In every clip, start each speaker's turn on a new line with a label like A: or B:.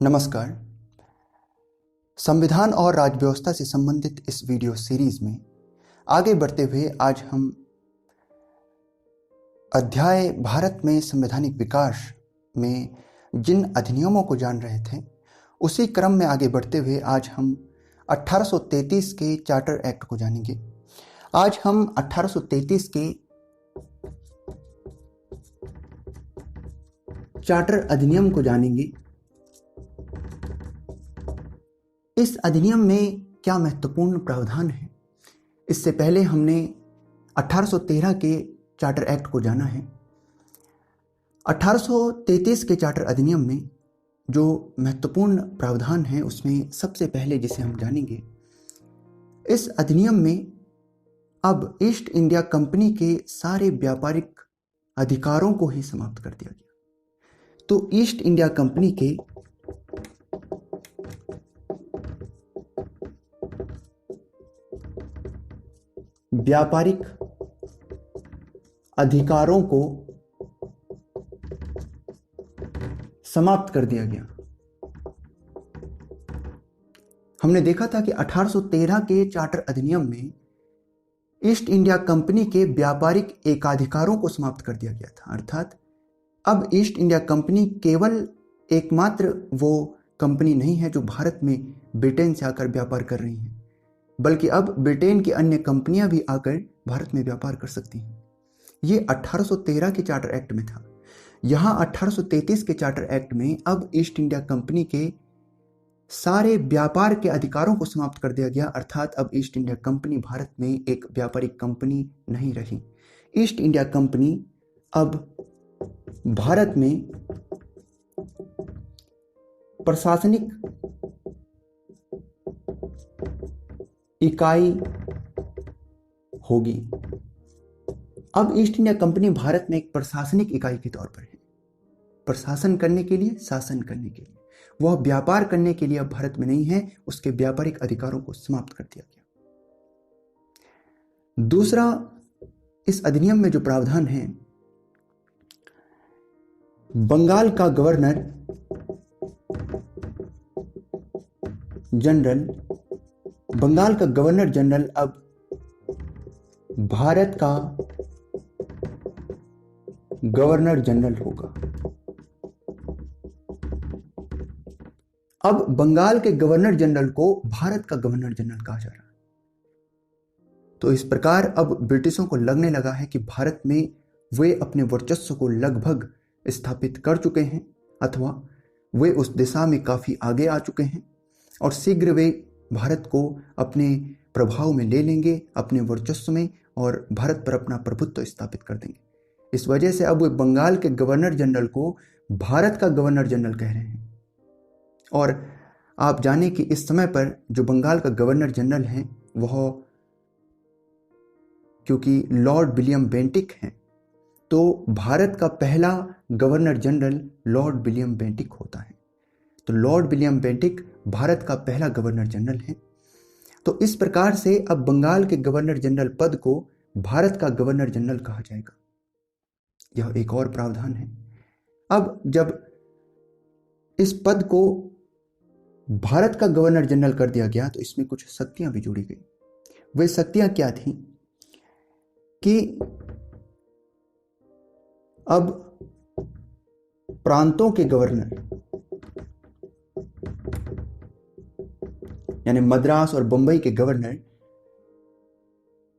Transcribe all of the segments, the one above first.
A: नमस्कार। संविधान और राज्य से संबंधित इस वीडियो सीरीज में आगे बढ़ते हुए आज हम अध्याय भारत में संवैधानिक विकास में जिन अधिनियमों को जान रहे थे, उसी क्रम में आगे बढ़ते हुए आज हम 1833 के चार्टर एक्ट को जानेंगे। आज हम 1833 के चार्टर अधिनियम को जानेंगे। इस अधिनियम में क्या महत्वपूर्ण प्रावधान है, इससे पहले हमने 1813 के चार्टर एक्ट को जाना है। 1833 के चार्टर अधिनियम में जो महत्वपूर्ण प्रावधान है, उसमें सबसे पहले जिसे हम जानेंगे, इस अधिनियम में अब ईस्ट इंडिया कंपनी के सारे व्यापारिक अधिकारों को ही समाप्त कर दिया गया। तो ईस्ट इंडिया कंपनी के व्यापारिक अधिकारों को समाप्त कर दिया गया। हमने देखा था कि 1813 के चार्टर अधिनियम में ईस्ट इंडिया कंपनी के व्यापारिक एकाधिकारों को समाप्त कर दिया गया था। अर्थात अब ईस्ट इंडिया कंपनी केवल एकमात्र वो कंपनी नहीं है जो भारत में ब्रिटेन से आकर व्यापार कर रही है, बल्कि अब ब्रिटेन की अन्य कंपनियां भी आकर भारत में व्यापार कर सकती हैं। ये 1813 के चार्टर एक्ट में था। यहाँ 1833 के चार्टर एक्ट में अब ईस्ट इंडिया कंपनी के सारे व्यापार के अधिकारों को समाप्त कर दिया गया। अर्थात अब ईस्ट इंडिया कंपनी भारत में एक व्यापारिक कंपनी नहीं रही। ईस्ट इंडिया कंपनी अब भारत में प्रशासनिक इकाई होगी। अब ईस्ट इंडिया कंपनी भारत में एक प्रशासनिक इकाई के तौर पर है, प्रशासन करने के लिए, शासन करने के लिए। वह व्यापार करने के लिए अब भारत में नहीं है, उसके व्यापारिक अधिकारों को समाप्त कर दिया गया। दूसरा, इस अधिनियम में जो प्रावधान है, बंगाल का गवर्नर जनरल अब भारत का गवर्नर जनरल होगा। अब बंगाल के गवर्नर जनरल को भारत का गवर्नर जनरल कहा जा रहा है। तो इस प्रकार अब ब्रिटिशों को लगने लगा है कि भारत में वे अपने वर्चस्व को लगभग स्थापित कर चुके हैं, अथवा वे उस दिशा में काफी आगे आ चुके हैं और शीघ्र वे भारत को अपने प्रभाव में ले लेंगे, अपने वर्चस्व में, और भारत पर अपना प्रभुत्व स्थापित कर देंगे। इस वजह से अब वे बंगाल के गवर्नर जनरल को भारत का गवर्नर जनरल कह रहे हैं। और आप जाने कि इस समय पर जो बंगाल का गवर्नर जनरल है, वह क्योंकि लॉर्ड विलियम बेंटिक हैं, तो भारत का पहला governor general Lord William Bentinck होता है। तो लॉर्ड विलियम बेंटिक भारत का पहला गवर्नर जनरल है। तो इस प्रकार से अब बंगाल के गवर्नर जनरल पद को भारत का गवर्नर जनरल कहा जाएगा। यह एक और प्रावधान है। अब जब इस पद को भारत का गवर्नर जनरल कर दिया गया, तो इसमें कुछ शक्तियां भी जुड़ी गई। वे शक्तियां क्या थी कि अब प्रांतों के गवर्नर, यानी मद्रास और बंबई के गवर्नर,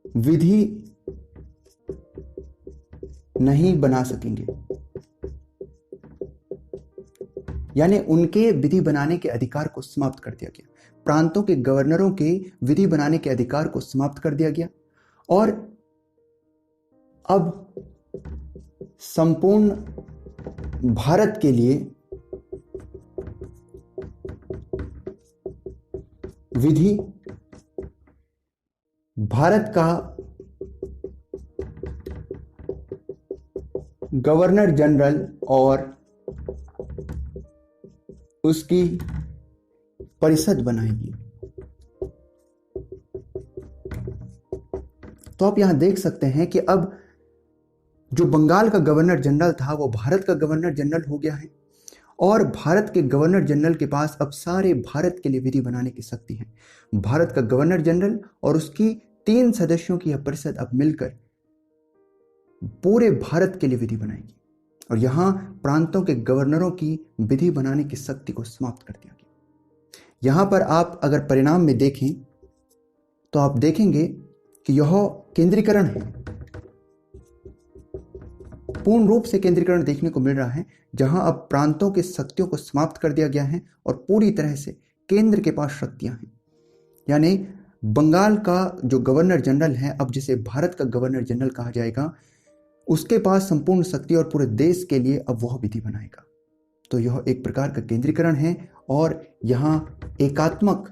A: विधि नहीं बना सकेंगे। यानी उनके विधि बनाने के अधिकार को समाप्त कर दिया गया। प्रांतों के गवर्नरों के विधि बनाने के अधिकार को समाप्त कर दिया गया और अब संपूर्ण भारत के लिए विधि भारत का गवर्नर जनरल और उसकी परिषद बनाएगी। तो आप यहां देख सकते हैं कि अब जो बंगाल का गवर्नर जनरल था वो भारत का गवर्नर जनरल हो गया है और भारत के गवर्नर जनरल के पास अब सारे भारत के लिए विधि बनाने की शक्ति है। भारत का गवर्नर जनरल और उसकी 3 सदस्यों की यह परिषद अब मिलकर पूरे भारत के लिए विधि बनाएगी और यहां प्रांतों के गवर्नरों की विधि बनाने की शक्ति को समाप्त कर दिया गया। यहां पर आप अगर परिणाम में देखें तो आप देखेंगे कि यह केंद्रीकरण है, पूर्ण रूप से केंद्रीकरण देखने को मिल रहा है, जहां अब प्रांतों की शक्तियों को समाप्त कर दिया गया है और पूरी तरह से केंद्र के पास शक्तियां हैं। यानी बंगाल का जो गवर्नर जनरल है, अब जिसे भारत का गवर्नर जनरल कहा जाएगा, उसके पास संपूर्ण शक्ति और पूरे देश के लिए अब वह विधि बनाएगा। तो यह एक प्रकार का केंद्रीकरण है और यहां एकात्मक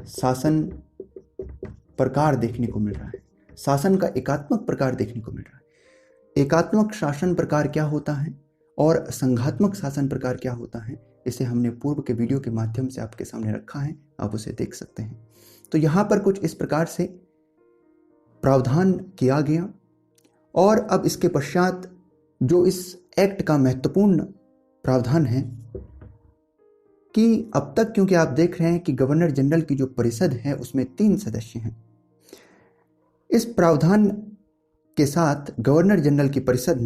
A: शासन प्रकार देखने को मिल रहा है। शासन का एकात्मक प्रकार देखने को मिल रहा है। एकात्मक शासन प्रकार क्या होता है और संघात्मक शासन प्रकार क्या होता है, इसे हमने पूर्व के वीडियो के माध्यम से आपके सामने रखा है, आप उसे देख सकते हैं। तो यहां पर कुछ इस प्रकार से प्रावधान किया गया और अब इसके पश्चात जो इस एक्ट का महत्वपूर्ण प्रावधान है कि अब तक, क्योंकि आप देख रहे हैं कि गवर्नर जनरल की जो परिषद है उसमें 3 सदस्य हैं, इस प्रावधान के साथ गवर्नर जनरल की परिषद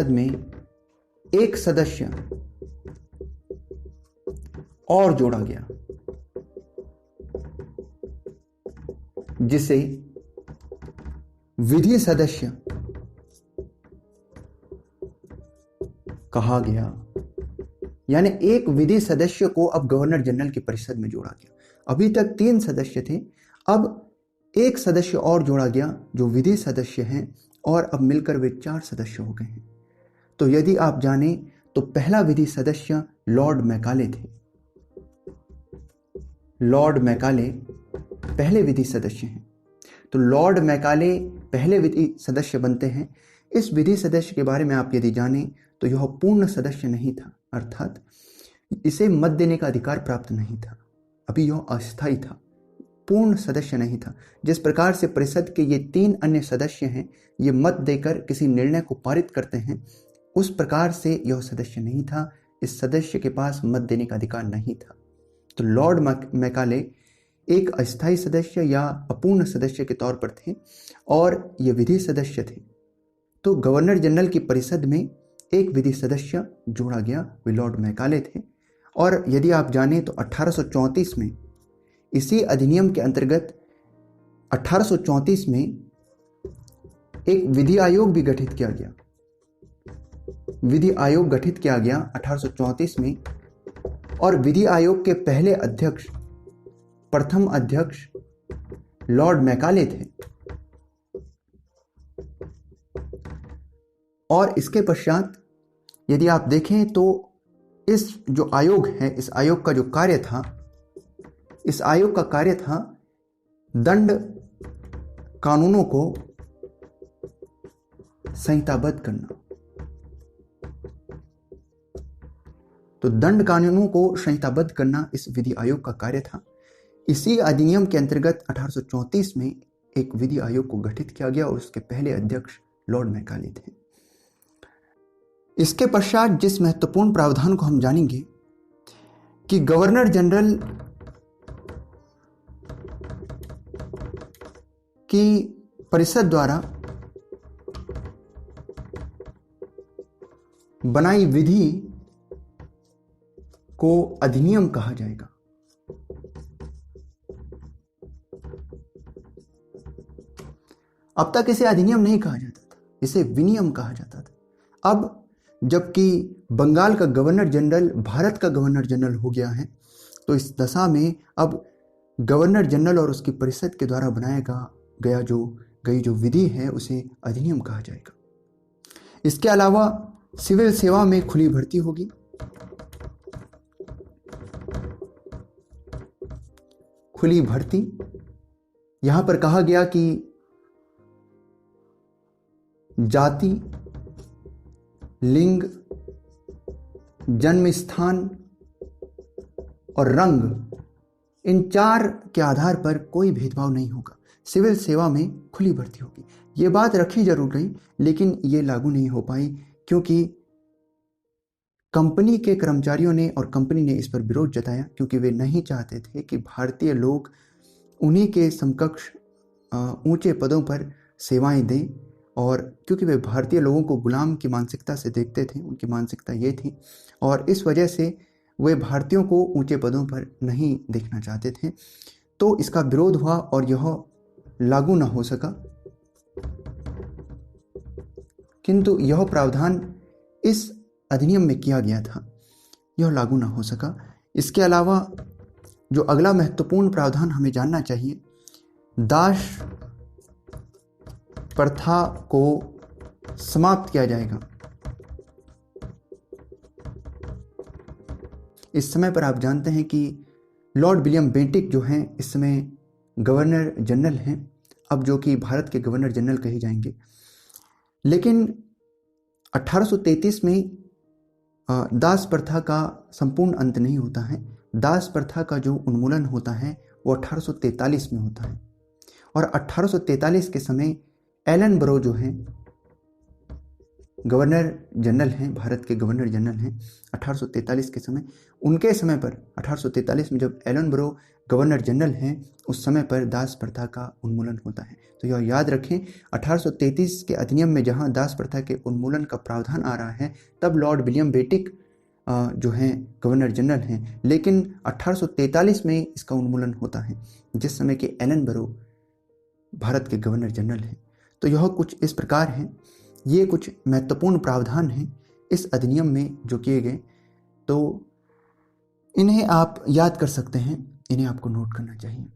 A: में एक सदस्य और जोड़ा गया जिसे विधि सदस्य कहा गया। यानी एक विधि सदस्य को अब गवर्नर जनरल की परिषद में जोड़ा गया। अभी तक 3 सदस्य थे, अब एक सदस्य और जोड़ा गया जो विधि सदस्य हैं और अब मिलकर वे 4 सदस्य हो गए हैं। तो यदि आप जानें तो पहला विधि सदस्य लॉर्ड मैकाले थे। लॉर्ड मैकाले पहले विधि सदस्य हैं। तो लॉर्ड मैकाले पहले विधि सदस्य बनते हैं। इस विधि सदस्य के बारे में आप यदि जानें तो यह पूर्ण सदस्य नहीं था, अर्थात इसे मत देने का अधिकार प्राप्त नहीं था, अभी यह अस्थायी था, पूर्ण सदस्य नहीं था। जिस प्रकार से परिषद के ये 3 अन्य सदस्य हैं, ये मत देकर किसी निर्णय को पारित करते हैं, उस प्रकार से यह सदस्य नहीं था। इस सदस्य के पास मत देने का अधिकार नहीं था। तो लॉर्ड मैकाले एक अस्थायी सदस्य या अपूर्ण सदस्य के तौर पर थे और ये विधि सदस्य थे। तो गवर्नर जनरल की परिषद में एक विधि सदस्य जोड़ा गया, वे लॉर्ड मैकाले थे। और यदि आप जानें तो 1834 में इसी अधिनियम के अंतर्गत 1834 में एक विधि आयोग भी गठित किया गया। विधि आयोग गठित किया गया 1834 में और विधि आयोग के पहले अध्यक्ष, प्रथम अध्यक्ष लॉर्ड मैकाले थे। और इसके पश्चात यदि आप देखें तो इस जो आयोग है, इस आयोग का जो कार्य था, इस आयोग का कार्य था दंड कानूनों को संहिताबद्ध करना। तो दंड कानूनों को संहिताबद्ध करना इस विधि आयोग का कार्य था। इसी अधिनियम के अंतर्गत 1834 में एक विधि आयोग को गठित किया गया और उसके पहले अध्यक्ष लॉर्ड मैकाले थे। इसके पश्चात जिस महत्वपूर्ण प्रावधान को हम जानेंगे कि गवर्नर जनरल की परिषद द्वारा बनाई विधि को अधिनियम कहा जाएगा। अब तक इसे अधिनियम नहीं कहा जाता था, इसे विनियम कहा जाता था। अब जबकि बंगाल का गवर्नर जनरल भारत का गवर्नर जनरल हो गया है, तो इस दशा में अब गवर्नर जनरल और उसकी परिषद के द्वारा बनाया गया जो विधि है उसे अधिनियम कहा जाएगा। इसके अलावा सिविल सेवा में खुली भर्ती होगी। खुली भर्ती, यहां पर कहा गया कि जाति, लिंग, जन्म स्थान और रंग, इन 4 के आधार पर कोई भेदभाव नहीं होगा। सिविल सेवा में खुली भर्ती होगी। ये बात रखी जरूर गई, लेकिन ये लागू नहीं हो पाई क्योंकि कंपनी के कर्मचारियों ने और कंपनी ने इस पर विरोध जताया, क्योंकि वे नहीं चाहते थे कि भारतीय लोग उन्हीं के समकक्ष ऊंचे पदों पर सेवाएं दें, और क्योंकि वे भारतीय लोगों को गुलाम की मानसिकता से देखते थे, उनकी मानसिकता ये थी, और इस वजह से वे भारतीयों को ऊंचे पदों पर नहीं देखना चाहते थे। तो इसका विरोध हुआ और यह लागू न हो सका। किंतु यह प्रावधान इस अधिनियम में किया गया था, यह लागू न हो सका। इसके अलावा जो अगला महत्वपूर्ण प्रावधान हमें जानना चाहिए, दास प्रथा को समाप्त किया जाएगा। इस समय पर आप जानते हैं कि लॉर्ड विलियम बेंटिक जो हैं इस समय गवर्नर जनरल हैं, अब जो कि भारत के गवर्नर जनरल कहे जाएंगे। लेकिन 1833 में दास प्रथा का संपूर्ण अंत नहीं होता है। दास प्रथा का जो उन्मूलन होता है वो 1843 में होता है, और 1843 के समय एलन बरो जो हैं गवर्नर जनरल हैं, भारत के गवर्नर जनरल हैं 1843 के समय, उनके समय पर 1843 में जब एलन बरो गवर्नर जनरल हैं, उस समय पर दास प्रथा का उन्मूलन होता है। तो यह याद रखें, 1833 के अधिनियम में जहां दास प्रथा के उन्मूलन का प्रावधान आ रहा है, तब लॉर्ड विलियम बेंटिक जो हैं गवर्नर जनरल हैं, लेकिन 1843 में इसका उन्मूलन होता है, जिस समय के एलन बरो भारत के गवर्नर जनरल हैं। तो यह कुछ इस प्रकार है, ये कुछ महत्वपूर्ण प्रावधान हैं इस अधिनियम में जो किए गए। तो इन्हें आप याद कर सकते हैं, इन्हें आपको नोट करना चाहिए।